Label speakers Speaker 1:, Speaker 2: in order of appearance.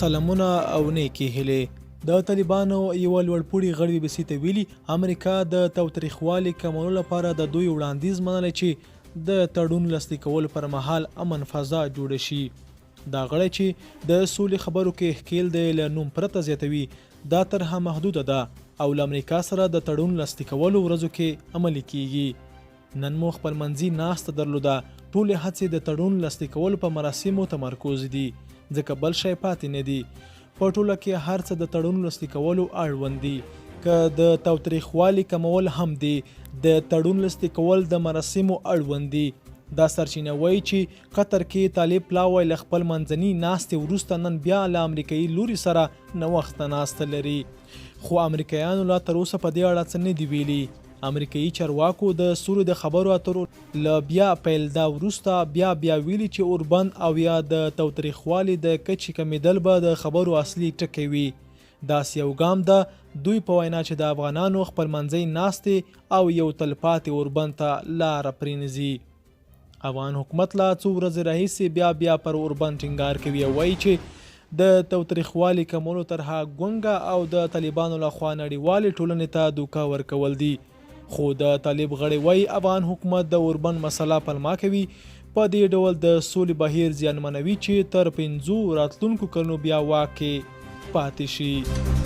Speaker 1: سلامونه او نیکې هیلې. د طالبانو یوه لوړپوړي غړي BBC ته ویلي امریکا د تاوتریخوالي کمولو لپاره د دوی وړاندیز منلی چې د تړون لاسلیک کولو پر مهال امن فضا جوړه شي. دا غړی چې د سولې خبرو کې ښکیل دی له نوم پرته زیاتوي دا طرحه محدوده ده او له امریکا سره د تړون لاسلیک کولو ورځو کې عملي کیږي. نن مو خپلمنځي ناسته درلوده. ټولې هڅې د تړون لاسلیک کولو په مراسمو تمرکز دي ځکه بل شی پاتې نه دي. په ټوله کې هر څه د تړون لاسلیک کولو اړوند دي. که د تاوتریخوالي کمول هم دي د تړون لاسلیک کول د مراسمو اړوند دي. دا سرچینه وایي چې قطر کې طالب پلاوی له خپل منځني ناستې وروسته نن بیا له امریکایي لوري سره نوښته ناسته لري. خو امریکایانو لا تر اوسه په دې اړه څه نه دي ویلي. امریکایي چارواکو د سولې د خبرو اترو له بیا پیلدا وروسته بیا ویلي چې اوربند او یا د تاوتریخوالي د کچې کمیدل به د خبرو اصلي ټکی وي. داسې یو ګام ده دوی په وینا چې د افغانانو خپلمنځي ناستې او یو تلپاتې اوربند ته لاره پرېنځي. افغان حکومت لا څو ورځې راهیسې بیا پر اوربند ټینګار کوي او وایي چې د تاوتریخوالي کمولو طرحه ګونګه او د طالبانو لخوا نړیوالې ټولنې ته دوکه ورکول دي. خو د طالب غړي وایي افغان حکومت د اوربند مسله پلمه کوي. په دې ډول د سولې بهیر زیانمنوي چې تر 5 راتلونکو کلونو بیا واک کې پاتې شي.